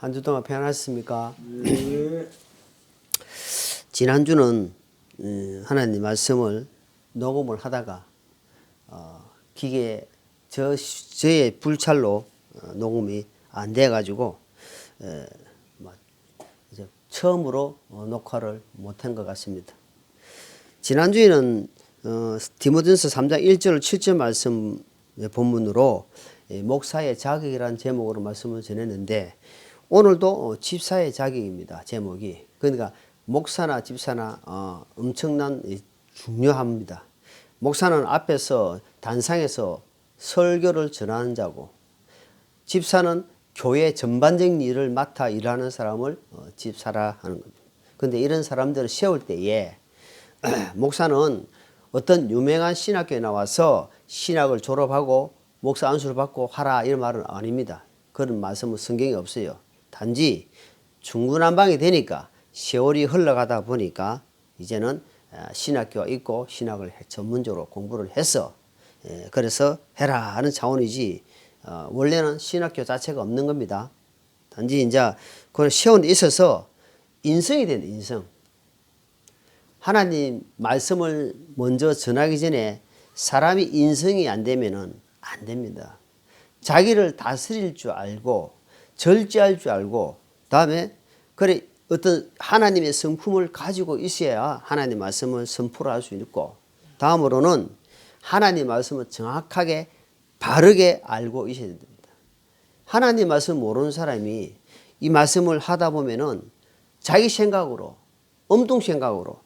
한 주 동안 평안하셨습니까? 네. 지난주는 하나님 말씀을 녹음을 하다가 기계 저의 불찰로 녹음이 안 돼가지고 이제 처음으로 녹화를 못한 것 같습니다. 지난주에는 디모데전서 3장 1절 7절 말씀 본문으로 목사의 자격이라는 제목으로 말씀을 전했는데 오늘도 집사의 자격입니다. 제목이. 그러니까 목사나 집사나 엄청난 중요합니다. 목사는 앞에서 단상에서 설교를 전하는 자고 집사는 교회 전반적인 일을 맡아 일하는 사람을 집사라 하는 겁니다. 그런데 이런 사람들을 세울 때에 목사는 어떤 유명한 신학교에 나와서 신학을 졸업하고 목사 안수를 받고 하라 이런 말은 아닙니다. 그런 말씀은 성경에 없어요. 단지 중구난방이 되니까 세월이 흘러가다 보니까 이제는 신학교가 있고 신학을 전문적으로 공부를 해서 그래서 해라 하는 차원이지 원래는 신학교 자체가 없는 겁니다. 단지 이제 그 세월이 있어서 인성이 된다. 인성. 하나님 말씀을 먼저 전하기 전에 사람이 인성이 안 되면은 안 됩니다. 자기를 다스릴 줄 알고 절제할 줄 알고 다음에 그래 어떤 하나님의 성품을 가지고 있어야 하나님 말씀을 선포를 할 수 있고 다음으로는 하나님 말씀을 정확하게 바르게 알고 있어야 됩니다. 하나님 말씀 모르는 사람이 이 말씀을 하다 보면은 자기 생각으로 엉뚱 생각으로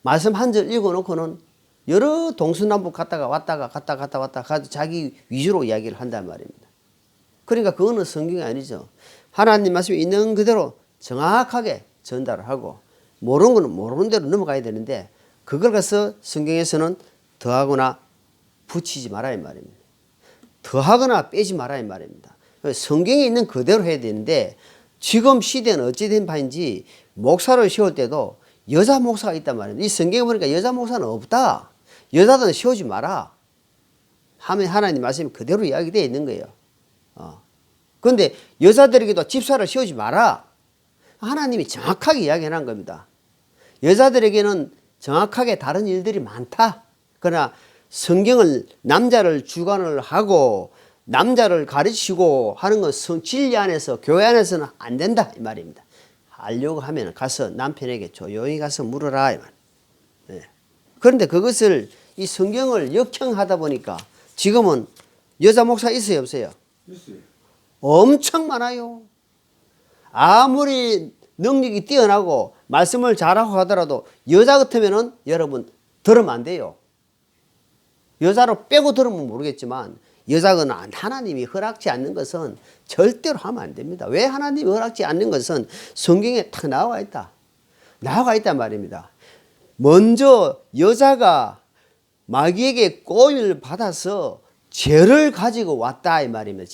말씀 한 절 읽어놓고는 여러 동서남북 갔다가 왔다가 자기 위주로 이야기를 한단 말입니다. 그러니까 그거는 성경이 아니죠. 하나님 말씀이 있는 그대로 정확하게 전달을 하고 모르는 거는 모르는 대로 넘어가야 되는데 그걸 가서 성경에서는 더하거나 붙이지 말아야 말입니다. 더하거나 빼지 말아야 말입니다. 성경에 있는 그대로 해야 되는데 지금 시대는 어찌된 바인지 목사를 세울 때도 여자 목사가 있단 말입니다. 이 성경에 보니까 여자 목사는 없다. 여자들은 세우지 마라. 하면 하나님 말씀이 그대로 이야기되어 있는 거예요. 그런데 여자들에게도 집사를 세우지 마라. 하나님이 정확하게 이야기해놓은 겁니다. 여자들에게는 정확하게 다른 일들이 많다. 그러나 성경을 남자를 주관을 하고 남자를 가르치고 하는 것은 진리 안에서 교회 안에서는 안 된다 이 말입니다. 알려고 하면 가서 남편에게 조용히 가서 물어라 이 말. 네. 그런데 그것을 이 성경을 역행하다 보니까 지금은 여자 목사 있어요 없어요? 있어요. 엄청 많아요. 아무리 능력이 뛰어나고 말씀을 잘하고 하더라도 여자 같으면은 여러분 들으면 안 돼요. 여자로 빼고 들으면 모르겠지만 여자는 하나님이 허락지 않는 것은 절대로 하면 안 됩니다. 왜 하나님이 허락지 않는 것은 성경에 딱 나와 있다. 나와 있단 말입니다. 먼저 여자가 마귀에게 꼬임을 받아서 죄를 가지고 왔다 이 말입니다.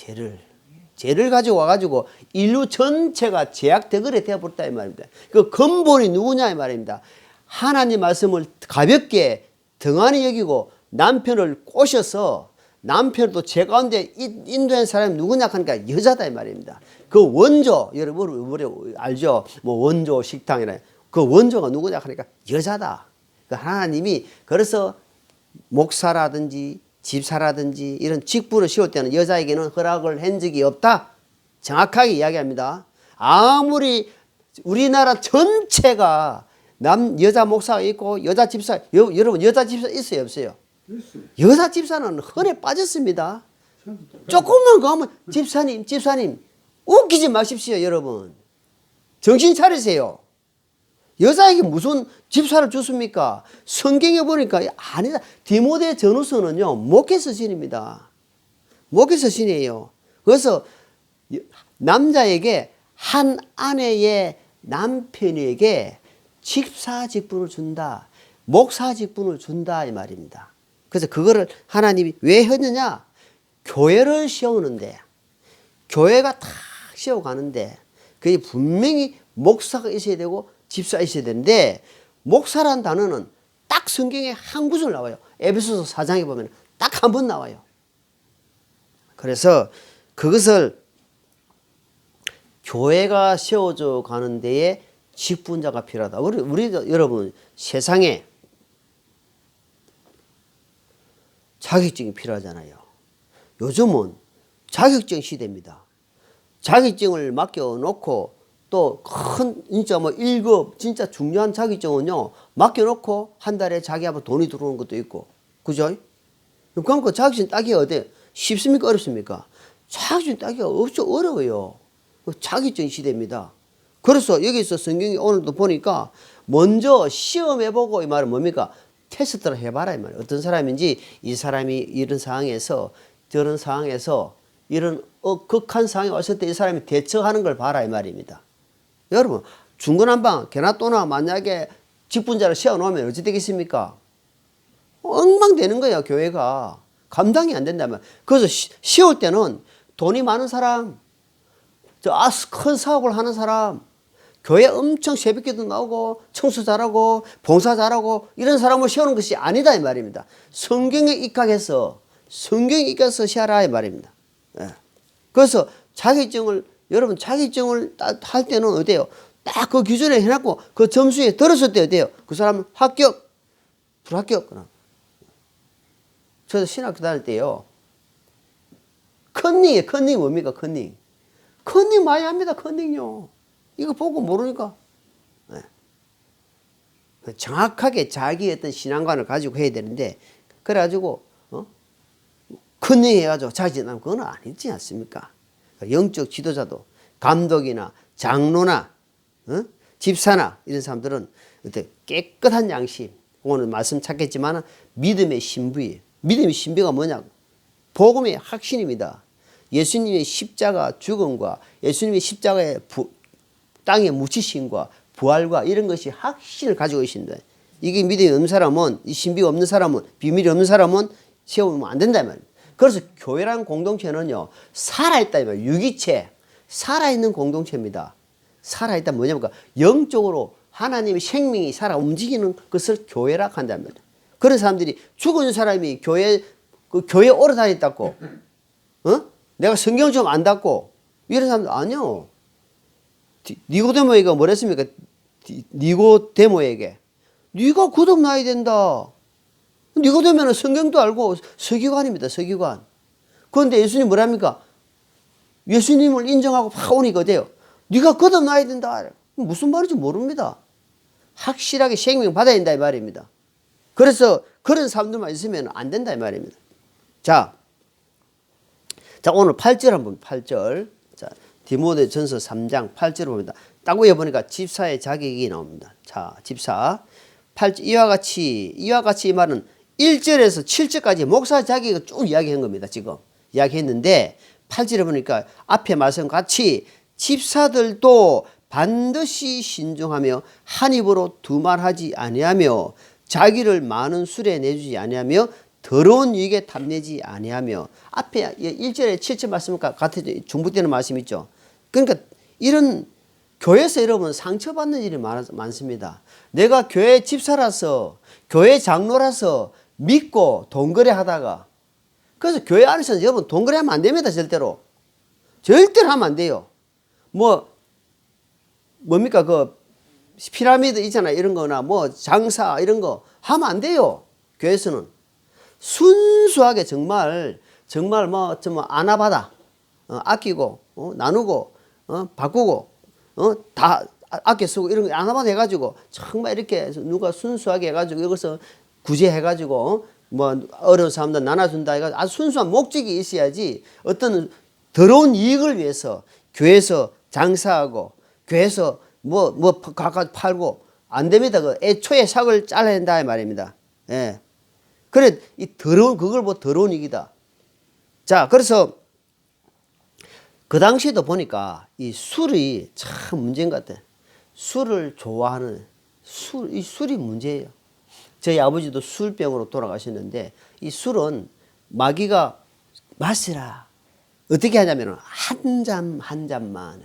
죄를 가지고 와가지고 인류 전체가 죄악 덩어리 되어버렸다 이 말입니다. 그 근본이 누구냐 이 말입니다. 하나님 말씀을 가볍게 등한히 여기고 남편을 꼬셔서 남편도 죄 가운데 인도한 사람이 누구냐 하니까 여자다 이 말입니다. 그 원조 여러분 우리 알죠? 뭐 원조 식당이라 그 원조가 누구냐 하니까 여자다. 그 하나님이 그래서 목사라든지 집사라든지 이런 직분을 세울 때는 여자에게는 허락을 한 적이 없다. 정확하게 이야기합니다. 아무리 우리나라 전체가 여자 목사가 있고 여자 집사 여러분 여자 집사 있어요 없어요? 있어요. 여자 집사는 헌에 빠졌습니다. 조금만 가면 집사님 웃기지 마십시오 여러분. 정신 차리세요. 여자에게 무슨 집사를 줬습니까? 성경에 보니까 아니다. 디모데 전후서는요 목회서 신입니다. 목회서 신이에요. 그래서 남자에게 한 아내의 남편에게 집사 직분을 준다. 목사 직분을 준다 이 말입니다. 그래서 그거를 하나님이 왜 했느냐? 교회를 세우는데 교회가 탁 세워가는데 그게 분명히 목사가 있어야 되고 집사가 있어야 되는데 목사란 단어는 딱 성경에 한 구절 나와요. 에베소서 4장에 보면 딱 한 번 나와요. 그래서 그것을 교회가 세워져 가는 데에 직분자가 필요하다. 우리 여러분 세상에 자격증이 필요하잖아요. 요즘은 자격증 시대입니다. 자격증을 맡겨놓고 또 큰 진짜 뭐 1급 진짜 중요한 자격증은요 맡겨놓고 한 달에 자기하고 돈이 들어오는 것도 있고 그죠? 그러니까 자격증 따기가 어때? 쉽습니까? 어렵습니까? 자격증 따기가 어려워요. 자격증 시대입니다. 그래서 여기서 성경이 오늘도 보니까 먼저 시험해보고 이 말은 뭡니까? 테스트를 해봐라 이 말이에요. 어떤 사람인지 이 사람이 이런 상황에서 저런 상황에서 이런 극한 상황에 왔을 때 이 사람이 대처하는 걸 봐라 이 말입니다. 여러분 중구난방 개나 또나 만약에 직분자를 세워놓으면 어찌 되겠습니까? 엉망되는 거야 교회가. 감당이 안 된다면. 그래서 세울 때는 돈이 많은 사람, 큰 사업을 하는 사람, 교회 엄청 새벽기도 나오고 청소 잘하고 봉사 잘하고 이런 사람을 세우는 것이 아니다 이 말입니다. 성경에 입각해서 세워라 이 말입니다. 예. 그래서 여러분 자격증을 할 때는 어때요? 딱 그 기준에 해놨고 그 점수에 들었을 때 어때요? 그 사람은 합격, 불합격. 저도 신학교 다닐 때요. 컨닝이 뭡니까? 컨닝 많이 합니다. 컨닝요. 이거 보고 모르니까. 네. 정확하게 자기의 어떤 신앙관을 가지고 해야 되는데, 그래가지고, 컨닝 해가지고 자기는 그건 아니지 않습니까? 영적 지도자도, 감독이나 장로나, 집사나, 이런 사람들은 어때 깨끗한 양심, 오늘 말씀 찾겠지만, 믿음의 신부예요. 믿음의 신비가 뭐냐고. 복음의 확신입니다. 예수님의 십자가 죽음과 예수님의 십자가의 땅에 묻히심과 부활과 이런 것이 확신을 가지고 계신다. 이게 믿음이 없는 사람은, 이 신비가 없는 사람은, 비밀이 없는 사람은 세우면 안 된다 말이에요. 그래서 교회라는 공동체는요 살아있다 이 말이에요. 유기체, 살아있는 공동체입니다. 살아있다 뭐냐면 영적으로 하나님의 생명이 살아 움직이는 것을 교회라 한단 말이에요. 그런 사람들이 죽은 사람이 교회에 오래 다녔다고, 내가 성경 좀 안다고 이런 사람들 아니요. 니고데모에게 뭐랬습니까? 니고데모에게 네가 거듭나야 된다. 니고데모는 성경도 알고 서기관입니다. 서기관. 그런데 예수님 뭐랍니까? 예수님을 인정하고 팍 오니까 어때요? 네가 거듭나야 된다. 무슨 말인지 모릅니다. 확실하게 생명 받아야 된다 이 말입니다. 그래서 그런 사람들만 있으면 안 된다 이 말입니다. 자 오늘 8절 한번 8절. 자, 디모데전서 3장 8절을 봅니다. 딱 위에 보니까 집사의 자격이 나옵니다. 자, 집사 8절 이와 같이 이 말은 1절에서 7절까지 목사 자격을 쭉 이야기한 겁니다. 지금 이야기했는데 8절에 보니까 앞에 말씀 같이 집사들도 반드시 신중하며 한 입으로 두말하지 아니하며 자기를 많은 술에 내주지 아니하며 더러운 유익에 탐내지 아니하며 앞에 1절에 7절 말씀과 같은 중복되는 말씀 있죠. 그러니까 이런 교회에서 여러분 상처받는 일이 많습니다. 내가 교회 집사라서 교회 장로라서 믿고 돈거래 하다가 그래서 교회 안에서는 여러분 돈거래 하면 안 됩니다. 절대로 하면 안 돼요. 뭡니까 그 피라미드 있잖아요. 이런 거나 뭐 장사 이런 거 하면 안 돼요. 교회에서는 순수하게 정말 뭐 좀 아나바다 아끼고 나누고 바꾸고 다 아껴 쓰고 이런 거 아나바다 해가지고 정말 이렇게 누가 순수하게 해가지고 이것을 구제해가지고 뭐 어려운 사람들 나눠준다 해가지고 아주 순수한 목적이 있어야지 어떤 더러운 이익을 위해서 교회에서 장사하고 교회에서 뭐 각각 팔고 안 됩니다. 그 애초에 삭을 잘라야 된다 이 말입니다. 예. 그래 이 그걸 더러운 이익이다. 자, 그래서 그 당시에도 보니까 이 술이 참 문제인 것 같아. 술을 좋아하는 이 술이 문제예요. 저희 아버지도 술병으로 돌아가셨는데 이 술은 마귀가 마시라. 어떻게 하냐면 한 잔만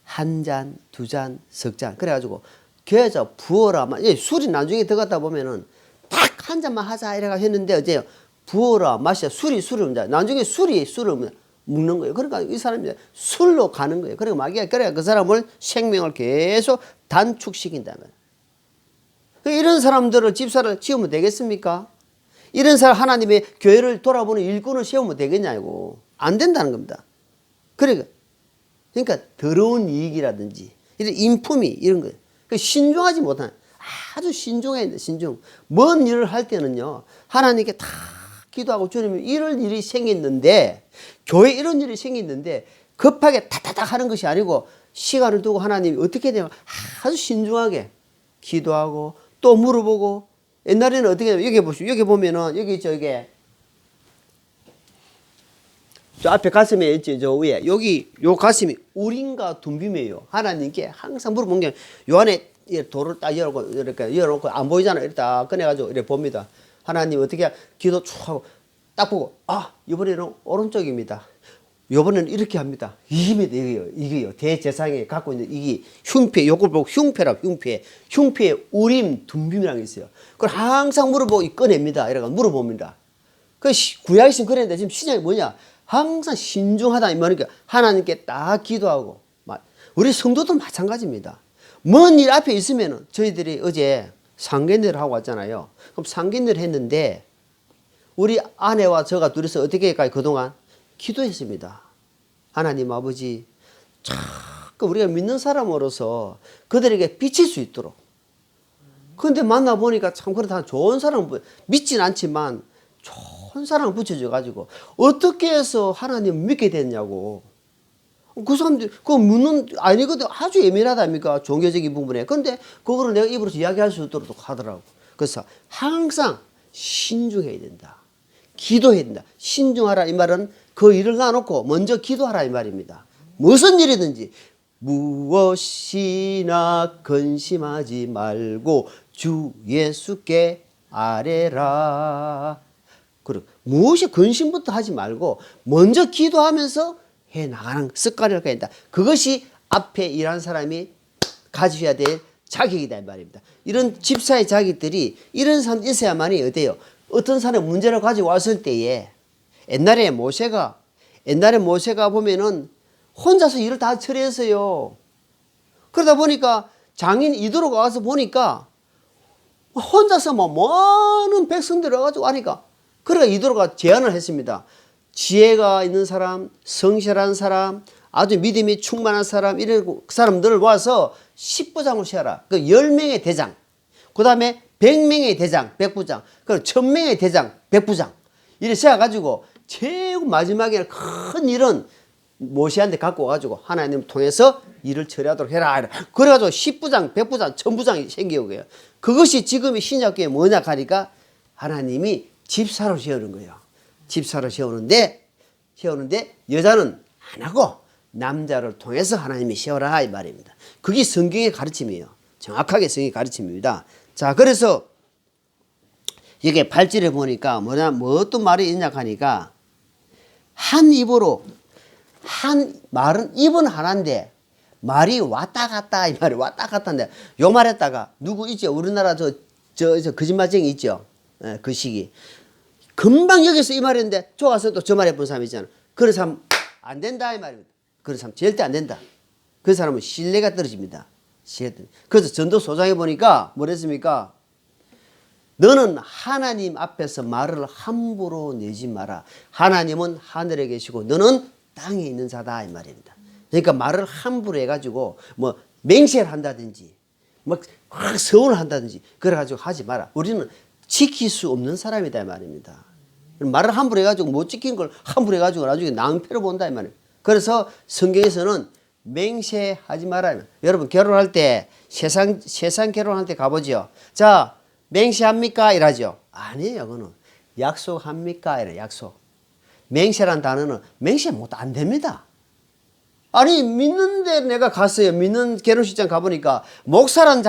한 잔, 두 잔, 석 잔 그래가지고 교회에서 부어라. 술이 나중에 들어갔다 보면은 딱 한 잔만 하자 이래가 했는데 어째요? 부어라 마시자 술을 나중에 술을 묵는 거예요. 그러니까 이 사람이 술로 가는 거예요. 그러니까 마귀가 그래 그 사람을 생명을 계속 단축시킨다면. 이런 사람들을 집사를 지으면 되겠습니까? 이런 사람 하나님의 교회를 돌아보는 일꾼을 세우면 되겠냐고. 안 된다는 겁니다. 그러니까 더러운 이익이라든지 이런 인품이 이런 거예요. 신중하지 못한 아주 신중해야 된다. 신중. 먼 일을 할 때는요. 하나님께 다 기도하고 주님 이런 일이 생겼는데 교회 이런 일이 생겼는데 급하게 타타닥 하는 것이 아니고 시간을 두고 하나님이 어떻게 되면 아주 신중하게 기도하고 또 물어보고 옛날에는 어떻게 되면 여기 보시죠. 여기 보면은 여기 있죠. 이게 저 앞에 가슴에 있죠. 저 위에 여기 요 가슴이 우림과 둠빔이에요. 하나님께 항상 물어본 게 요 안에 돌을 딱 열고 이렇게 열어놓고 안 보이잖아. 이렇게 딱 꺼내가지고 이렇게 봅니다. 하나님 어떻게 기도 쭉 하고 딱 보고 이번에는 오른쪽입니다. 이번에는 이렇게 합니다. 이깁니다. 이게요. 대제사장이 갖고 있는 이게 흉패, 요걸 보고 흉패라고 흉패에 우림, 둠빔이라는 게 있어요. 그걸 항상 물어보고 꺼냅니다. 이래가 물어봅니다. 그 구약에서는 그랬는데 지금 신약이 뭐냐? 항상 신중하다 이 말이니까 하나님께 딱 기도하고 우리 성도도 마찬가지입니다. 먼 일 앞에 있으면은 저희들이 어제 상견례를 하고 왔잖아요. 그럼 상견례를 했는데 우리 아내와 저가 둘이서 어떻게 할까요? 그동안 기도했습니다. 하나님 아버지 자꾸 우리가 믿는 사람으로서 그들에게 비칠 수 있도록. 그런데 만나보니까 참 그렇다. 좋은 사람 믿진 않지만 좋은 사람을 붙여줘가지고 어떻게 해서 하나님 믿게 됐냐고. 그 사람들 그거 묻는 아니거든. 아주 예민하다니까 종교적인 부분에. 그런데 그거를 내가 입으로서 이야기할 수 있도록 하더라고. 그래서 항상 신중해야 된다. 기도해야 된다. 신중하라 이 말은 그 일을 놔놓고 먼저 기도하라 이 말입니다. 무슨 일이든지 무엇이나 근심하지 말고 주 예수께 아뢰라. 그리고 무엇이 근심부터 하지 말고 먼저 기도하면서 해 나가는 습관을 갖야 된다. 그것이 앞에 일하는 사람이 가져야 될 자격이다 이 말입니다. 이런 집사의 자격들이 이런 사람 있어야만이 어때요? 어떤 사람이 문제를 가지고 왔을 때에 옛날에 모세가 보면은 혼자서 일을 다 처리했어요. 그러다 보니까 장인 이도로가 와서 보니까 혼자서 많은 백성들이 와가지고 하니까 그러니까 이도로가 제안을 했습니다. 지혜가 있는 사람, 성실한 사람, 아주 믿음이 충만한 사람 이런 사람들을 모아서 10부장을 세워라. 그 10명의 대장, 그 다음에 100명의 대장, 100부장, 그리고 1000명의 대장, 100부장 이렇게 세워가지고 최고 마지막에 큰 일은 모세한테 갖고 와가지고 하나님 통해서 일을 처리하도록 해라. 그래가지고 10부장, 100부장, 1000부장이 생겨오고요. 그것이 지금의 신약교회 뭐냐 하니까 하나님이 집사로 세우는 거예요. 집사로 세우는데 여자는 안 하고 남자를 통해서 하나님이 세워라 이 말입니다. 그게 성경의 가르침이에요. 정확하게 성경의 가르침입니다. 자, 그래서 이게 발질에 보니까 뭐 어떤 말이 있냐 하니까 한 입으로 한 말은 입은 하나인데 말이 왔다 갔다 이 말이 왔다 갔다인데 요 말했다가 누구 있죠? 우리나라 저 거짓말쟁이 있죠? 예, 그 시기 금방 여기서 이 말했는데 좋아서 또 저 말 해본 사람 있잖아. 그런 사람 안 된다 이 말입니다. 그런 사람 절대 안 된다. 그 사람은 신뢰가 떨어집니다. 그래서 전도소장에 보니까 뭐랬습니까? 너는 하나님 앞에서 말을 함부로 내지 마라. 하나님은 하늘에 계시고 너는 땅에 있는 자다 이 말입니다. 그러니까 말을 함부로 해가지고 뭐 맹세를 한다든지 막 서운을 한다든지 그래가지고 하지 마라. 우리는 지킬 수 없는 사람이다 이 말입니다. 말을 함부로 해가지고 못 지키는 걸 함부로 해가지고 나중에 낭패를 본다 이 말이에요. 그래서 성경에서는 맹세하지 마라. 여러분 결혼할 때 세상 결혼할 때 가보죠. 자 맹세합니까? 이러죠. 아니에요. 그거는 약속합니까? 이래 약속. 맹세란 단어는 맹세 못 안 됩니다. 아니 믿는데 내가 갔어요. 믿는 결혼식장 가보니까 목사란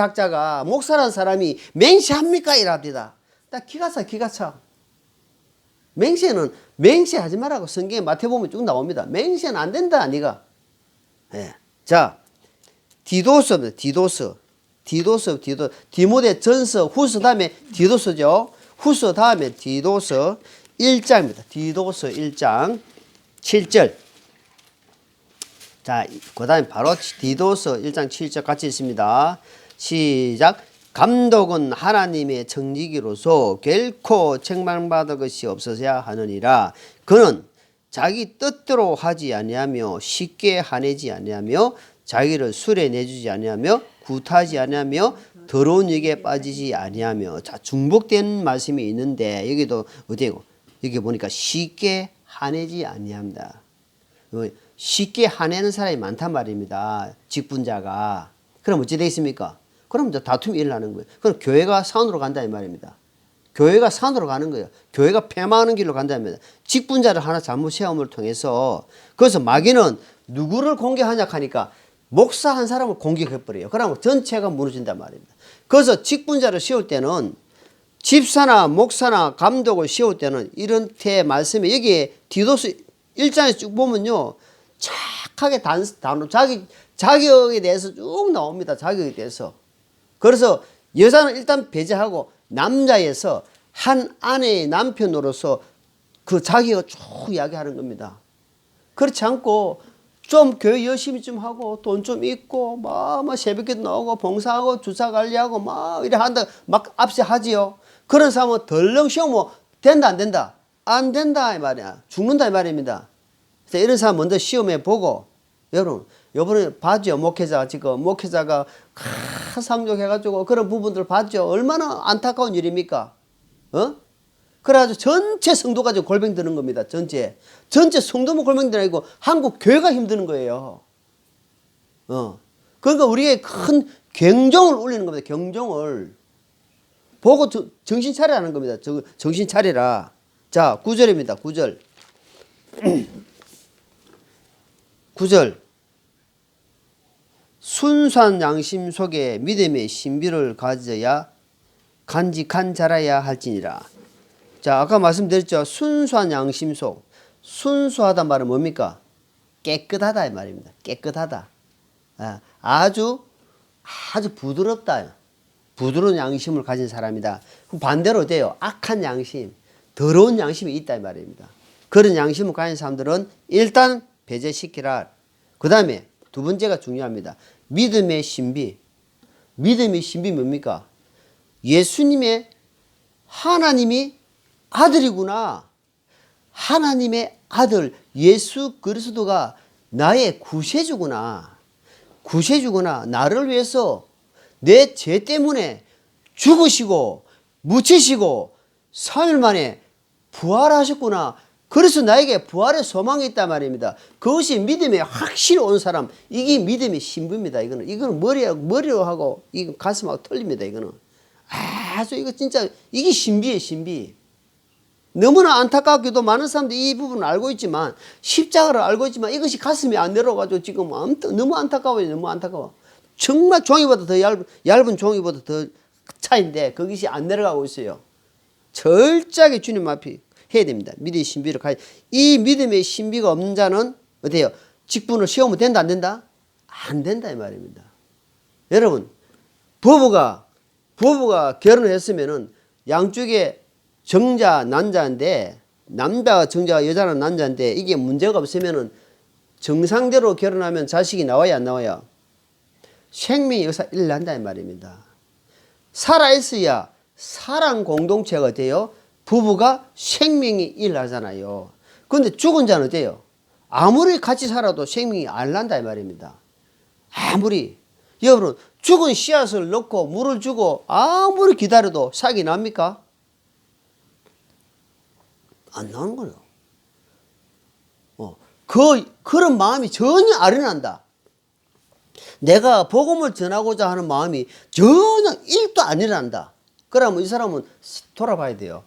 사람이 맹세합니까? 이랍니다. 딱 기가 차. 맹세는 맹세하지 말라고 성경에 마태복음에 쭉 나옵니다. 맹세는 안 된다 네가. 예. 자 디도서입니다. 디도서 디모데 전서 후서 다음에 디도서죠. 후서 다음에 디도서 1장입니다. 디도서 1장 7절 자, 그 다음에 바로 디도서 1장 7절 같이 있습니다. 시작. 감독은 하나님의 청지기로서 결코 책망받을 것이 없어야 하느니라. 그는 자기 뜻대로 하지 아니하며 쉽게 화내지 아니하며 자기를 술에 내주지 아니하며 굿하지 아니하며 더러운 일에 빠지지 아니하며. 자, 중복된 말씀이 있는데 여기도 어디고 여기 보니까 쉽게 화내지 아니합니다. 쉽게 화내는 사람이 많단 말입니다. 직분자가. 그럼 어찌 되겠습니까? 그럼 이제 다툼이 일어나는 거예요. 그럼 교회가 산으로 간다 이 말입니다. 교회가 산으로 가는 거예요. 교회가 폐망하는 길로 간다는 말입니다. 직분자를 하나 잘못 세움을 통해서. 그래서 마귀는 누구를 공격하냐 하니까 목사 한 사람을 공격해버려요. 그러면 전체가 무너진단 말입니다. 그래서 직분자를 세울 때는 집사나 목사나 감독을 세울 때는 이런 태 말씀에 여기에 디도스 1장에 쭉 보면요. 착하게 자격에 대해서 쭉 나옵니다. 자격에 대해서. 그래서 여자는 일단 배제하고 남자에서 한 아내의 남편으로서 그 자격을 쭉 이야기하는 겁니다. 그렇지 않고 좀 교회 열심히 좀 하고 돈 좀 있고 막 새벽에도 나오고 봉사하고 주차 관리하고 막 이래 한다 막 앞세 하지요. 그런 사람은 덜렁 쉬우면 된다 안 된다? 안 된다 이 말이야. 죽는다 이 말입니다. 그래서 이런 사람 먼저 시험해 보고 여러분 요번에 봤죠. 목회자가 상족해가지고 그런 부분들 봤죠. 얼마나 안타까운 일입니까? 그래가지고 전체 성도가 지금 골병 드는 겁니다. 전체 성도만 골병 드는 아니고 한국 교회가 힘드는 거예요. 그러니까 우리의 큰 경종을 울리는 겁니다. 경종을 보고 정신 차리라는 겁니다. 정신 차리라. 자, 9절입니다. 9절. 9절. 순수한 양심 속에 믿음의 신비를 가져야 간직한 자라야 할지니라. 자, 아까 말씀드렸죠. 순수한 양심 속. 순수하다 말은 뭡니까? 깨끗하다 이 말입니다. 깨끗하다. 아주 부드럽다. 부드러운 양심을 가진 사람이다. 반대로 돼요. 악한 양심, 더러운 양심이 있다 이 말입니다. 그런 양심을 가진 사람들은 일단 배제시키라. 그 다음에 두 번째가 중요합니다. 믿음의 신비. 믿음의 신비 뭡니까? 예수님의 하나님이 아들이구나. 하나님의 아들 예수 그리스도가 나의 구세주구나. 구세주구나. 나를 위해서 내 죄 때문에 죽으시고 묻히시고 3일 만에 부활하셨구나. 그래서 나에게 부활의 소망이 있단 말입니다. 그것이 믿음에 확실히 온 사람, 이게 믿음의 신부입니다. 이거는 머리로 하고, 이거 가슴하고 틀립니다. 이거는. 아주 이거 진짜, 이게 신비예요, 신비. 너무나 안타깝게도 많은 사람들이 이 부분을 알고 있지만, 십자가를 알고 있지만 이것이 가슴에 안 내려가지고 지금 너무 안타까워요, 너무 안타까워. 정말 종이보다 더 얇은 종이보다 더 차인데, 그것이 안 내려가고 있어요. 철저하게 주님 앞에 해야 됩니다. 믿음의 신비를 이 믿음의 신비가 없는 자는 어때요? 직분을 세우면 된다 안 된다? 안 된다 이 말입니다. 여러분 부부가 결혼을 했으면은 양쪽에 정자 난자인데 남자가 정자가 여자는 난자인데 이게 문제가 없으면은 정상대로 결혼하면 자식이 나와야 안 나와요? 생명이 여기서 일난다 이 말입니다. 살아있어야 사랑 공동체가 돼요. 부부가 생명이 일하잖아요. 그런데 죽은 자는 어때요? 아무리 같이 살아도 생명이 안 난다 이 말입니다. 아무리. 여러분 죽은 씨앗을 넣고 물을 주고 아무리 기다려도 싹이 납니까? 안 나오는 거예요. 그런 마음이 전혀 안 일어난다. 내가 복음을 전하고자 하는 마음이 전혀 1도 안 일어난다. 그러면 이 사람은 돌아봐야 돼요.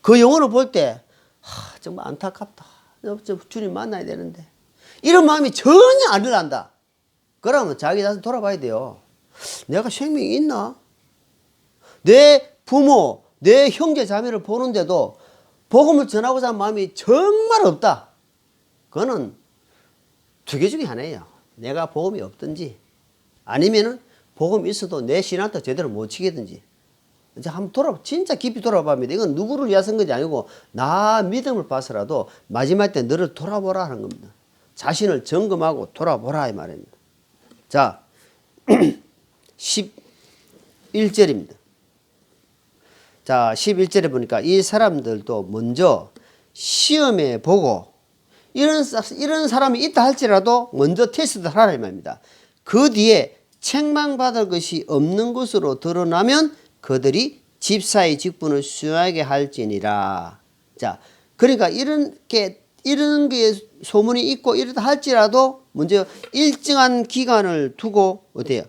그 영혼을 볼 때 정말 안타깝다. 주님 만나야 되는데 이런 마음이 전혀 안 일어난다. 그러면 자기 자신 돌아봐야 돼요. 내가 생명이 있나? 내 부모, 내 형제 자매를 보는데도 복음을 전하고자 하는 마음이 정말 없다. 그거는 두 개 중에 하나예요. 내가 복음이 없든지 아니면은 복음이 있어도 내 신앙도 제대로 못 지키든지. 이제 한번 진짜 깊이 돌아봅니다. 이건 누구를 위해서 한 것이 아니고 나 믿음을 봐서라도 마지막 때 너를 돌아보라 하는 겁니다. 자신을 점검하고 돌아보라 이 말입니다. 자, 11절입니다. 자, 11절에 보니까 이 사람들도 먼저 시험해 보고 이런 사람이 있다 할지라도 먼저 테스트를 하라 이 말입니다. 그 뒤에 책망받을 것이 없는 것으로 드러나면 그들이 집사의 직분을 수행하게 할지니라. 자, 그러니까 이런 게 소문이 있고 이렇다 할지라도 먼저 일정한 기간을 두고 어때요?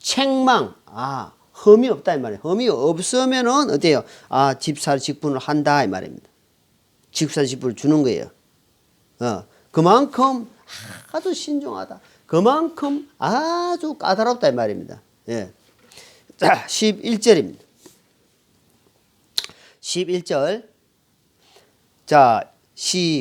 책망, 흠이 없다 이 말이에요. 흠이 없으면은 어때요? 집사 직분을 한다 이 말입니다. 집사 직분을 주는 거예요. 그만큼 아주 신중하다. 그만큼 아주 까다롭다 이 말입니다. 예. 자, 11절입니다. 11절. 자,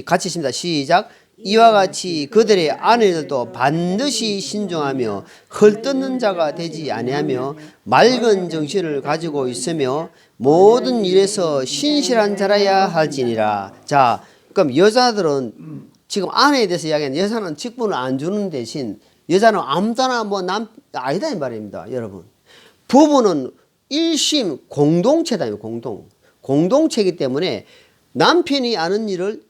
같이 있습니다. 시작. 이와 같이 그들의 아내들도 반드시 신중하며 헐뜯는 자가 되지 아니하며 맑은 정신을 가지고 있으며 모든 일에서 신실한 자라야 할지니라. 자, 그럼 여자들은 지금 아내에 대해서 이야기하는 여자는 직분을 안 주는 대신 여자는 아무나 아니다 이 말입니다. 여러분. 부부는 일심 공동체다. 공동체이기 때문에 남편이 아는 일을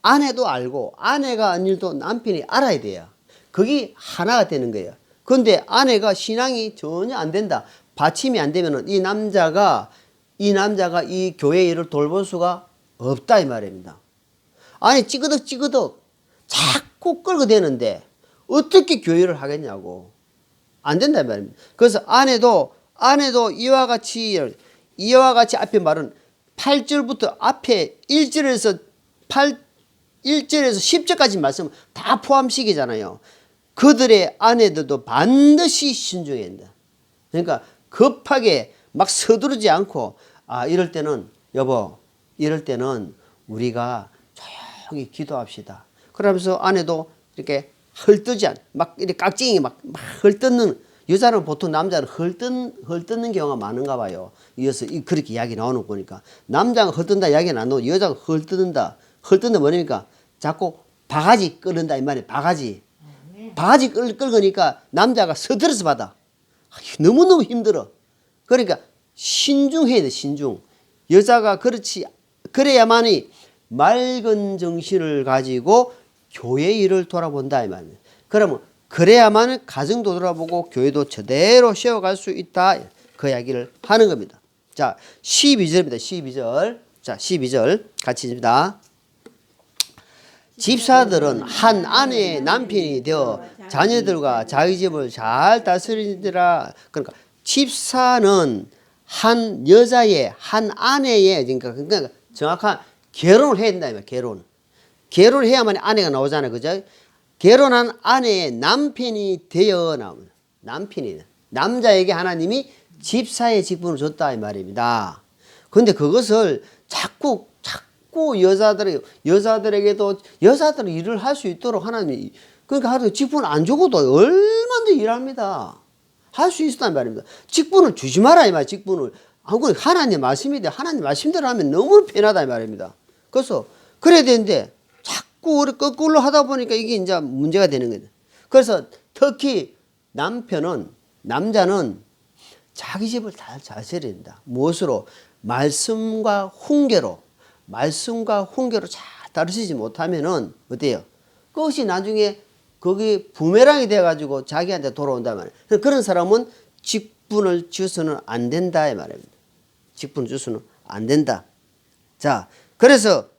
아내도 알고 아내가 아는 일도 남편이 알아야 돼요. 그게 하나가 되는 거예요. 그런데 아내가 신앙이 전혀 안 된다. 받침이 안 되면 이 남자가 이 교회 일을 돌볼 수가 없다 이 말입니다. 아니 찌그덕 자꾸 끌고 대는데 어떻게 교회를 하겠냐고. 안 된다 이 말입니다. 그래서 아내도 이와 같이 앞에 말은 8절부터 앞에 1절에서 10절까지 말씀 다 포함시키잖아요. 그들의 아내들도 반드시 신중해야 된다. 그러니까 급하게 막 서두르지 않고 이럴 때는 우리가 조용히 기도합시다. 그러면서 아내도 이렇게 막 이렇게 깍쟁이 막 헐뜯는, 여자는 보통 남자는 헐뜯는 경우가 많은가 봐요. 이어서 그렇게 이야기 나오는 거니까. 남자가 헐뜯는다 이야기는 안 나오고 여자가 헐뜯는다 뭐니까 자꾸 바가지 끄는다 이 말이에요. 바가지 끌거니까 남자가 서둘러서 받아. 너무너무 힘들어. 그러니까 신중해야 돼. 신중. 여자가 그래야만이 맑은 정신을 가지고 교회 일을 돌아본다 이 말이에요. 그러면 그래야만 가정도 돌아보고 교회도 제대로 세워갈 수 있다. 그 이야기를 하는 겁니다. 자, 12절입니다. 12절. 자, 12절 같이 읽습니다. 집사들은 한 아내의 남편이 되어 자녀들과 자기 집을 잘 다스리더라. 그러니까 집사는 한 여자의 한 아내의 그러니까 정확한 결혼을 해야 된다. 결혼을 해야만 아내가 나오잖아요. 그죠? 결혼한 아내의 남편이 되어 나옵니다. 남자에게 하나님이 집사의 직분을 줬다 이 말입니다. 그런데 그것을 자꾸 여자들에게도 일을 할 수 있도록 하나님이, 그러니까 하루 직분을 안 주고도 얼마든지 일합니다. 할 수 있었단 말입니다. 직분을 주지 마라 이 말. 직분을 하나님 말씀인데 하나님 말씀대로 하면 너무 편하다 이 말입니다. 그래서 그래야 되는데 자꾸 우리 거꾸로 하다 보니까 이게 이제 문제가 되는 거예요. 그래서 특히 남자는 자기 집을 잘 세워야 된다. 무엇으로? 말씀과 훈계로 잘 다루시지 못하면은 어때요? 그것이 나중에 거기 부메랑이 돼가지고 자기한테 돌아온단 말이에요. 그런 사람은 직분을 주서는 안 된다 이 말입니다. 직분을 주서는 안 된다. 자, 그래서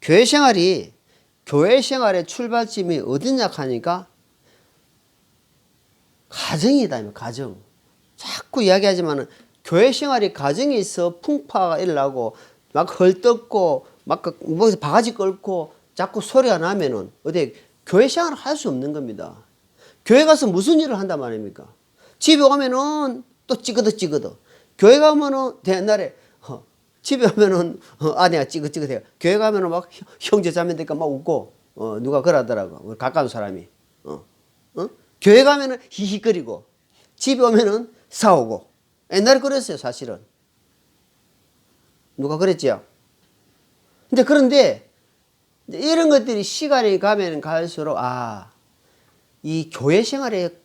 교회 생활의 출발점이 어디냐 하니까 가정이다. 가정. 자꾸 이야기하지만은 교회 생활이 가정에서 풍파가 일어나고 막 헐뜯고 막 뭐에서 바가지 끌고 자꾸 소리가 나면은 어디 교회 생활을 할 수 없는 겁니다. 교회 가서 무슨 일을 한단 말입니까? 집에 오면은 또 찌그덕. 교회 가면은 옛날에 집에 오면은 아내가 찌긋찌긋해요. 교회 가면은 막 형제 자매니까 막 웃고 누가 그러더라고. 가까운 사람이. 교회 가면은 히히거리고 집에 오면은 싸우고. 옛날에 그랬어요, 사실은. 누가 그랬지요? 그런데 이런 것들이 시간이 가면 갈수록 이 교회 생활의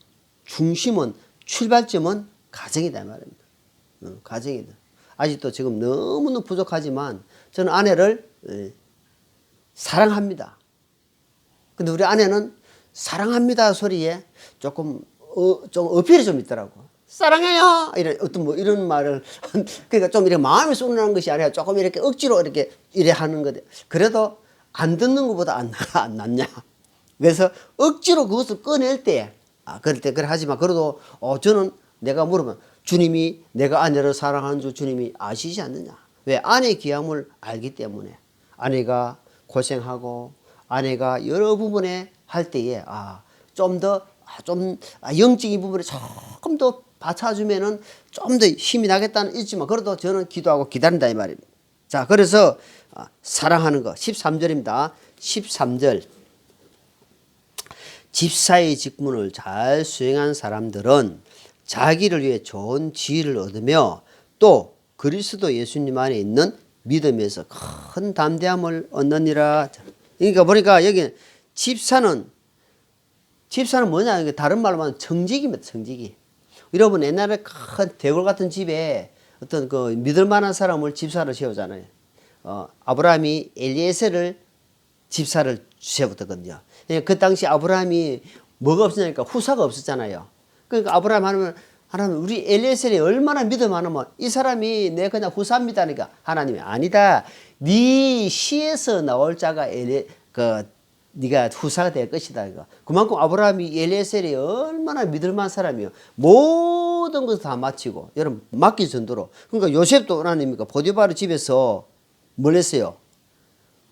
중심은 출발점은 가정이다 말입니다. 가정이다. 아직도 지금 너무너무 부족하지만 저는 아내를 사랑합니다. 근데 우리 아내는 사랑합니다 소리에 좀 어필이 좀 있더라고. 사랑해요. 이런 말을 그러니까 좀 이렇게 마음이 쏟아나는 것이 아니라 조금 이렇게 억지로 이래 하는 거데. 그래도 안 듣는 것보다 안 낫냐. 그래서 억지로 그것을 꺼낼 때, 그럴 때 그래 하지만 그래도 저는 내가 물으면 주님이 내가 아내를 사랑하는 줄 주님이 아시지 않느냐. 왜? 아내의 귀함을 알기 때문에. 아내가 고생하고 아내가 여러 부분에 할 때에 좀 영적인 부분에 조금 더 받쳐주면은 좀 더 힘이 나겠다는 있지만 그래도 저는 기도하고 기다린다 이 말입니다. 자, 그래서 사랑하는 거 13절입니다. 13절. 집사의 직분을 잘 수행한 사람들은 자기를 위해 좋은 지위를 얻으며 또 그리스도 예수님 안에 있는 믿음에서 큰 담대함을 얻느니라. 그러니까 보니까 여기 집사는 뭐냐? 다른 말로 하면 청직입니다. 청직이. 여러분 옛날에 큰 대궐 같은 집에 어떤 그 믿을 만한 사람을 집사로 세우잖아요. 아브라함이 엘리에셀을 집사를 세웠거든요. 그 당시 아브라함이 뭐가 없으니까 후사가 없었잖아요. 그러니까 아브라함 하나님 우리 엘리에셀이 얼마나 믿음 많으면 이 사람이 내 그냥 후사입니다. 그러니까 하나님이 아니다. 네 시에서 나올 자가 네가 후사가 될 것이다. 이거. 그만큼 아브라함이 엘리에셀이 얼마나 믿을 만한 사람이요. 모든 것을 다 마치고 여러분 맡길 정도로. 그러니까 요셉도 하나님이니까 보디바르 집에서 뭘 했어요?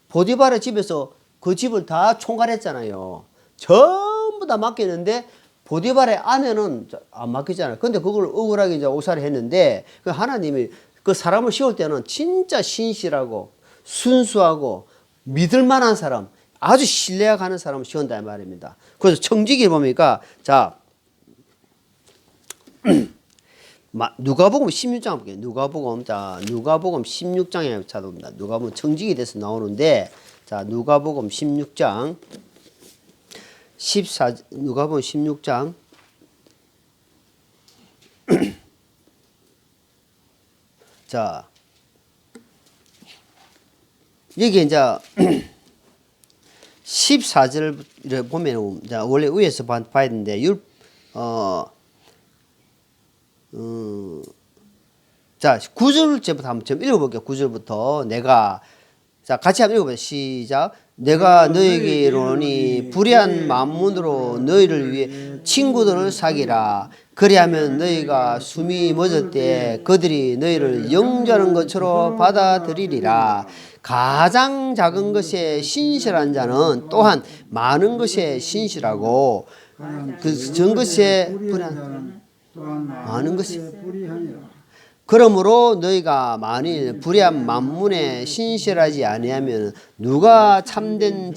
보디바르 집에서 그 집을 다 총괄했잖아요. 전부 다 맡겼는데 보디발의 아내는 안 맡기잖아요. 근데 그걸 억울하게 이제 오사를 했는데 그 하나님이 그 사람을 씌울 때는 진짜 신실하고 순수하고 믿을 만한 사람, 아주 신뢰가 가는 사람을 씌운다 이 말입니다. 그래서 청지기를 보니까 자 누가복음 16장 볼게요. 누가복음 16장에 찾아봅니다. 누가복음 청지기에 대해서 나오는데 자 누가복음 16장 누가복음 16장 자 여기 이제 14절을 보면 원래 위에서 봐야 되는데 자 9절부터 한번 좀 읽어볼게요. 9절부터 내가 자 같이 한번 읽어보세요. 시작. 내가 너에게 이르노니 불의한 만문으로 너희를 위해 친구들을 사귀라. 그리하면 너희가 숨이 멎을 때 그들이 너희를 영접하는 것으로 받아들이리라. 가장 작은 것에 신실한 자는 또한 많은 것에 신실하고 그 전 것에 불의한 많은 것에 그러므로 너희가 만일 불의한 만문에 신실하지 아니하면 누가 참된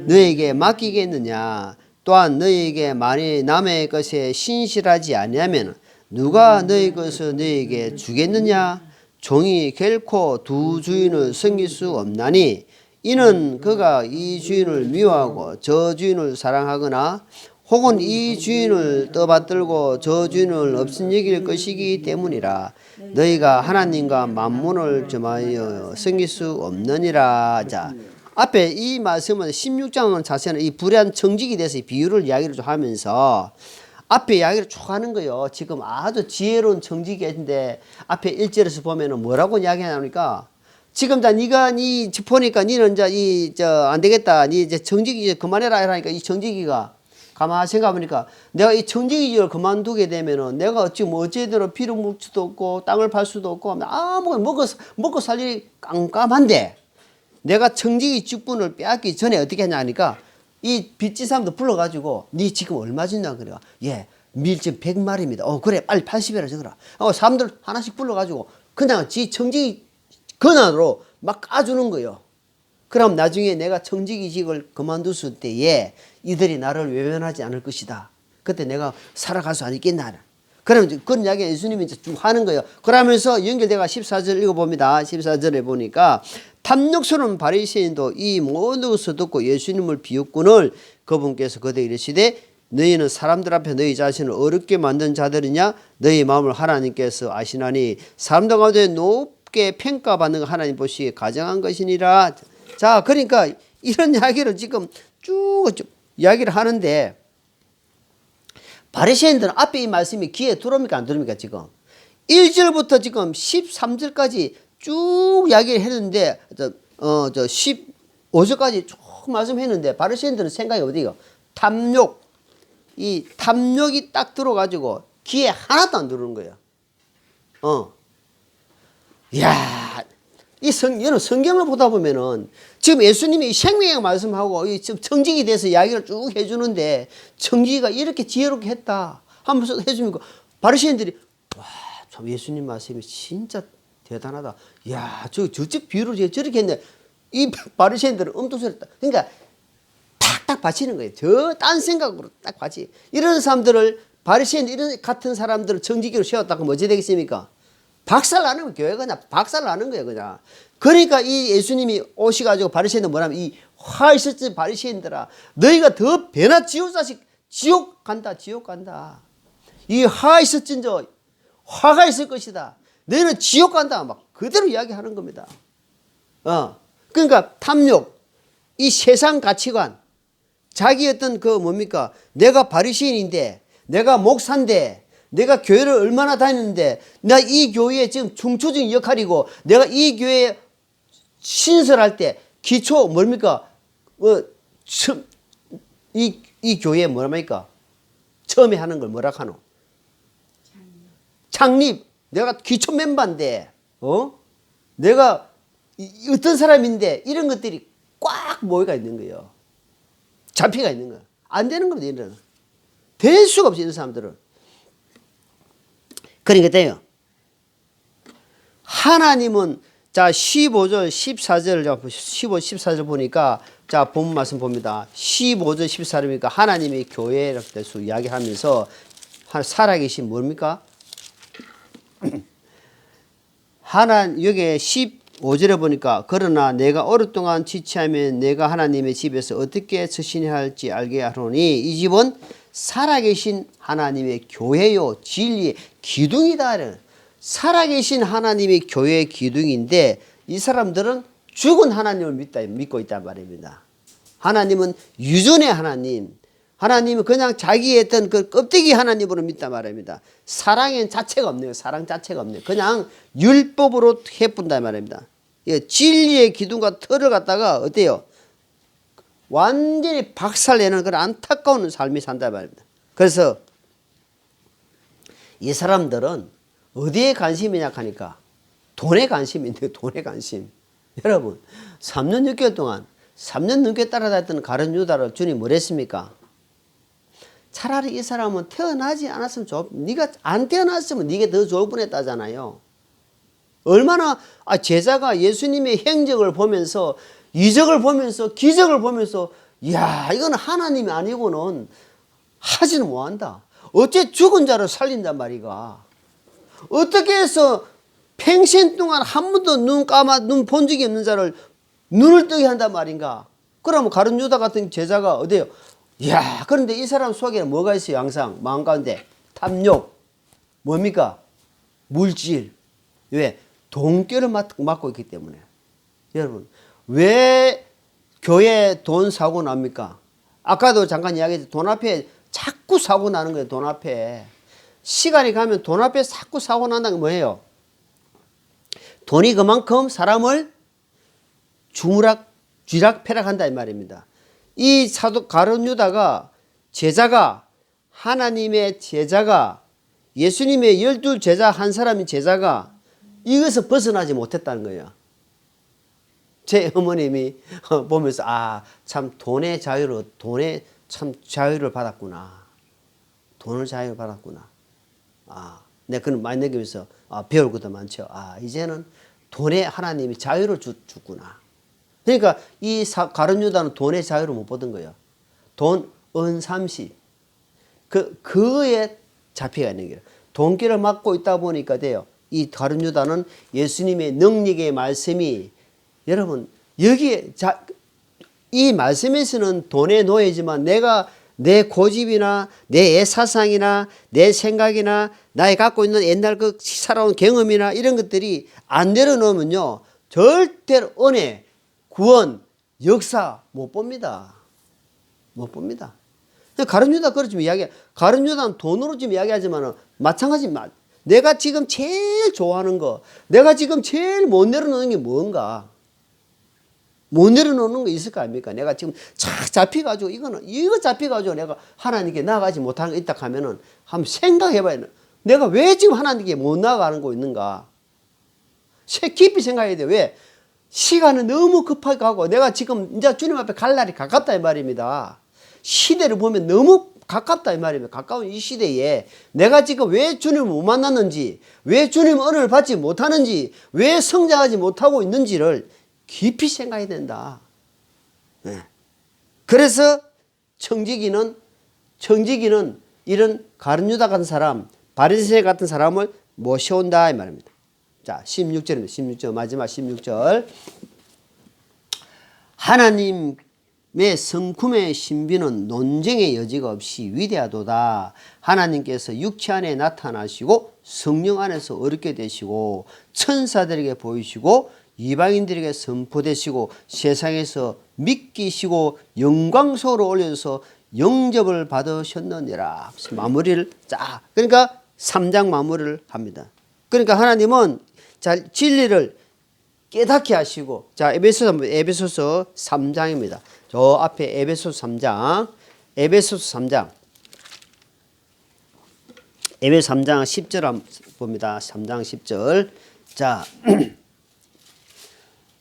너에게 맡기겠느냐. 또한 너희에게 만일 남의 것에 신실하지 아니하면 누가 너희 것을 너희에게 주겠느냐. 종이 결코 두 주인을 섬길 수 없나니 이는 그가 이 주인을 미워하고 저 주인을 사랑하거나 혹은 이 주인을 떠받들고 저 주인을 없인 여길 것이기 때문이라. 너희가 하나님과 만문을 점하여 섬길 수 없느니라. 자, 앞에 이 말씀은 16장은 자세는 이 불의한 청직에 대해서 비유를 이야기를 좀 하면서 앞에 이야기를 쭉 하는 거예요. 지금 아주 지혜로운 청직인데 앞에 1절에서 보면은 뭐라고 이야기하니까 지금 네가 보니까 니는 안 되겠다. 니 이제 청직이 이제 그만해라 하니까 이 청직이가 가만히 생각해보니까 내가 이 청지기를 그만두게 되면은 내가 지금 어제대로 피를 물 수도 없고 땅을 팔 수도 없고 아무거나 먹고 살 일이 깜깜한데 내가 청지기 직분을 빼앗기 전에 어떻게 하냐 하니까 이 빚진 사람도 불러가지고 니 지금 얼마 줬냐 그래요. 예, 밀집 100마리입니다. 그래 빨리 80이라 적어라. 사람들 하나씩 불러가지고 그냥 지 청지기 권한으로 막 까주는 거예요. 그럼 나중에 내가 청지기직을 그만뒀을 때에 이들이 나를 외면하지 않을 것이다. 그때 내가 살아갈 수 있겠나. 그럼 그런 이야기 예수님이 쭉 하는 거예요. 그러면서 연결돼가 14절 읽어봅니다. 14절에 보니까 탐욕스러운 바리새인도 이 모든 것을 듣고 예수님을 비웃군을 그분께서 그들에게 이르시되 너희는 사람들 앞에 너희 자신을 어렵게 만든 자들이냐 너희 마음을 하나님께서 아시나니 사람들 가운데 높게 평가받는 거 하나님 보시기에 가정한 것이니라. 자, 그러니까 이런 이야기를 지금 쭉 이야기를 하는데 바리새인들은 앞에 이 말씀이 귀에 들어옵니까 안 들어옵니까? 지금 1절부터 지금 13절까지 쭉 이야기를 했는데 15절까지 쭉 말씀했는데 바리새인들은 생각이 어디가? 탐욕. 이 탐욕이 딱 들어가지고 귀에 하나도 안 들어오는 거예요. 이야, 여러분 성경을 보다 보면은 지금 예수님이 생명의 말씀하고 지금 청지기에 대해서 이야기를 쭉 해주는데 청지기가 이렇게 지혜롭게 했다 하면서 해주니까 바리새인들이 와, 참 예수님 말씀이 진짜 대단하다. 이야, 저쪽 비유를 저렇게 했네. 이 바리새인들은 엉뚱스럽다. 그러니까 탁탁 받치는 거예요. 저 딴 생각으로 딱 받치. 이런 사람들을 바리새인 이런 같은 사람들을 청지기로 세웠다고 뭐지 되겠습니까? 박살나는 거예요. 교회가 그냥 박살나는 거예요. 그냥. 그러니까 이 예수님이 오셔가지고 바리새인들 뭐라면 이 화 있었지 바리새인들아 너희가 더 배나 지옥자식 지옥 간다 지옥 간다. 이 화 있었진저 화가 있을 것이다. 너희는 지옥 간다. 막 그대로 이야기하는 겁니다. 그러니까 탐욕, 이 세상 가치관, 자기 어떤 그 뭡니까? 내가 바리새인인데, 내가 목사인데, 내가 교회를 얼마나 다녔는데, 내가 이 교회에 지금 중초적인 역할이고, 내가 이 교회에 신설할 때 기초 뭡니까? 이 교회에 뭐랍니까? 처음에 하는 걸 뭐라 하노? 창립. 내가 기초 멤버인데, 내가 어떤 사람인데, 이런 것들이 꽉 모여가 있는 거예요. 잡히가 있는 거예요. 안 되는 겁니다, 이런. 될 수가 없어요, 이런 사람들은. 그러니까 돼요. 하나님은, 자, 15절, 14절, 15, 14절 보니까, 자, 본 말씀 봅니다. 15절, 14절이니까 하나님이 교회에 대해서 이야기하면서, 살아계신 뭡니까? 여기 15절에 보니까 그러나 내가 오랫동안 지체하면 내가 하나님의 집에서 어떻게 서신해야 할지 알게 하노니 이 집은 살아계신 하나님의 교회요 진리의 기둥이다. 살아계신 하나님의 교회의 기둥인데 이 사람들은 죽은 하나님을 믿고 있단 말입니다. 하나님은 유전의 하나님, 하나님은 그냥 자기의 어떤 그 껍데기 하나님으로 믿단 말입니다. 사랑의 자체가 없네요. 사랑 자체가 없네요. 그냥 율법으로 해뿐단 말입니다. 예, 진리의 기둥과 틀을 갖다가 어때요? 완전히 박살내는 그런 안타까운 삶이 산단 말입니다. 그래서 이 사람들은 어디에 관심이냐 하니까 돈에 관심이 있네요. 돈에 관심. 여러분 3년 6개월 동안 3년 넘게 따라다녔던 가룟 유다를 주님 뭘 했습니까? 차라리 이 사람은 태어나지 않았으면 네가 안 태어났으면 네가 더 좋을 뻔했다잖아요. 얼마나 제자가 예수님의 행적을 보면서 이적을 보면서 기적을 보면서 이야 이건 하나님이 아니고는 하지는 못한다. 어째 죽은 자를 살린단 말이가. 어떻게 해서 평생 동안 한 번도 눈 본 적이 없는 자를 눈을 뜨게 한단 말인가. 그러면 가룟 유다 같은 제자가 어때요? 이야, 그런데 이 사람 속에는 뭐가 있어요? 항상 마음 가운데 탐욕, 뭡니까? 물질. 왜? 돈꾀를 맡고 있기 때문에. 여러분, 왜 교회에 돈 사고 납니까? 아까도 잠깐 이야기했죠. 돈 앞에 자꾸 사고 나는 거예요. 돈 앞에. 시간이 가면 돈 앞에 자꾸 사고 난다는 게 뭐예요? 돈이 그만큼 사람을 쥐락펴락한다 이 말입니다. 이 사도 가룟 유다가 제자가 하나님의 제자가 예수님의 12제자 한 사람인 제자가 이것을 벗어나지 못했다는 거예요. 제 어머님이 보면서 참 돈의 자유를 받았구나. 돈을 자유를 받았구나. 내가 그런 많이 느끼면서 배울 것도 많죠. 이제는 돈에 하나님이 자유를 줬구나. 그러니까 이 가룟 유다는 돈의 자유를 못 받은 거예요. 돈 은삼십. 그거에 잡혀가 있는 거예요. 돈기를 맡고 있다 보니까 돼요. 이 가룟 유다는 예수님의 능력의 말씀이 여러분 여기에 이 말씀에서는 돈의 노예지만 내가 내 고집이나 내 애사상이나 내 생각이나 나의 갖고 있는 옛날 그 살아온 경험이나 이런 것들이 안 내려놓으면요 절대로 은혜, 구원, 역사 못 봅니다. 못 봅니다. 가룟 유다 그렇지만 가룟 유다는 돈으로 지금 이야기하지만 마찬가지. 내가 지금 제일 좋아하는 거, 내가 지금 제일 못 내려놓는 게 뭔가? 못 내려놓는 거 있을 거 아닙니까? 내가 지금 착 잡혀가지고 이거 잡혀가지고 내가 하나님께 나아가지 못하는 거 있다 하면은 한번 생각해봐야 돼. 내가 왜 지금 하나님께 못 나아가는 거 있는가? 깊이 생각해야 돼. 왜? 시간은 너무 급하게 가고 내가 지금 이제 주님 앞에 갈 날이 가깝다 이 말입니다. 시대를 보면 너무 가깝다 이 말입니다. 가까운 이 시대에 내가 지금 왜 주님을 못 만났는지, 왜 주님 은혜를 받지 못하는지, 왜 성장하지 못하고 있는지를 깊이 생각해야 된다. 네. 그래서 청지기는 이런 가룟 유다 같은 사람, 바리새인 같은 사람을 모셔온다 이 말입니다. 자, 16절입니다. 16절 마지막 16절. 하나님의 성품의 신비는 논쟁의 여지가 없이 위대하도다. 하나님께서 육체 안에 나타나시고 성령 안에서 어렵게 되시고 천사들에게 보이시고 이방인들에게 선포되시고 세상에서 믿기시고 영광스러워 올려서 영접을 받으셨느니라. 마무리를 그러니까 3장 마무리를 합니다. 그러니까 하나님은 진리를 깨닫게 하시고 에베소서 3장입니다. 저 앞에 에베소서 3장 10절 봅니다. 3장 10절.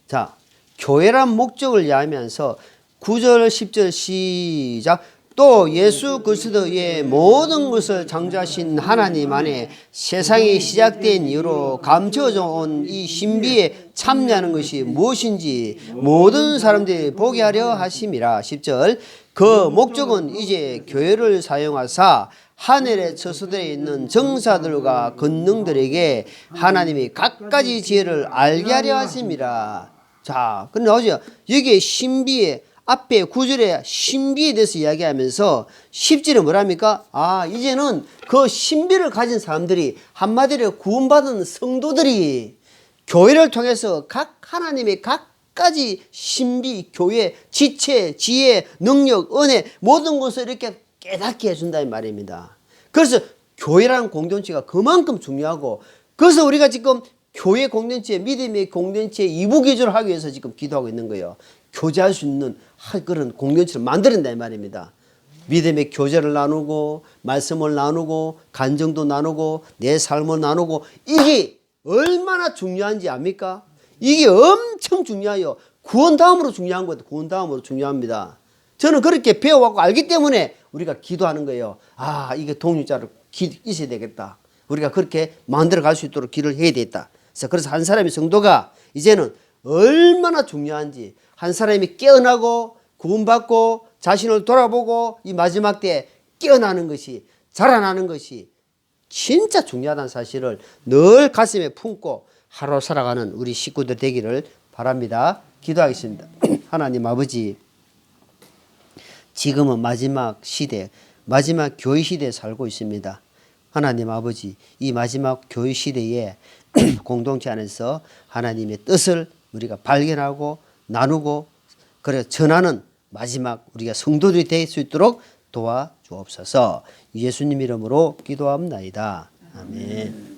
자, 교회란 목적을 이해하면서 9절 10절 시작. 또 예수 그리스도의 모든 것을 창조하신 하나님 안에 세상이 시작된 이후로 감춰져 온 이 신비에 참여하는 것이 무엇인지 모든 사람들이 보게 하려 하심이라. 10절. 그 목적은 이제 교회를 사용하사 하늘에 처소되어 있는 정사들과 권능들에게 하나님이 각가지 지혜를 알게 하려 하심이라. 자, 근데 어제 여기에 신비에 앞에 9절에 신비에 대해서 이야기하면서 10절에 뭐랍니까? 이제는 그 신비를 가진 사람들이 한마디로 구원받은 성도들이 교회를 통해서 각 하나님의 각가지 신비, 교회, 지체, 지혜, 능력, 은혜 모든 것을 이렇게 깨닫게 해준다 이 말입니다. 그래서 교회라는 공동체가 그만큼 중요하고 그래서 우리가 지금 교회 공동체, 믿음의 공동체 이부기조를 하기 위해서 지금 기도하고 있는 거예요. 교제할 수 있는 그런 공동체를 만드는다 이 말입니다. 믿음의 교제를 나누고 말씀을 나누고 간정도 나누고 내 삶을 나누고 이게 얼마나 중요한지 압니까? 이게 엄청 중요해요. 구원 다음으로 중요한 거예요. 구원 다음으로 중요합니다. 저는 그렇게 배워갖고 알기 때문에 우리가 기도하는 거예요. 이게 동역자로 있어야 되겠다. 우리가 그렇게 만들어 갈 수 있도록 기도를 해야 되겠다. 그래서 한 사람의 성도가 이제는 얼마나 중요한지 한 사람이 깨어나고 구원받고 자신을 돌아보고 이 마지막 때에 깨어나는 것이 자라나는 것이 진짜 중요하다는 사실을 늘 가슴에 품고 하루 살아가는 우리 식구들 되기를 바랍니다. 기도하겠습니다. 하나님 아버지, 지금은 마지막 시대, 마지막 교회 시대에 살고 있습니다. 하나님 아버지, 이 마지막 교회 시대에 공동체 안에서 하나님의 뜻을 우리가 발견하고 나누고 그래 전하는 마지막 우리가 성도들이 될 수 있도록 도와주옵소서. 예수님 이름으로 기도합나이다. 아멘.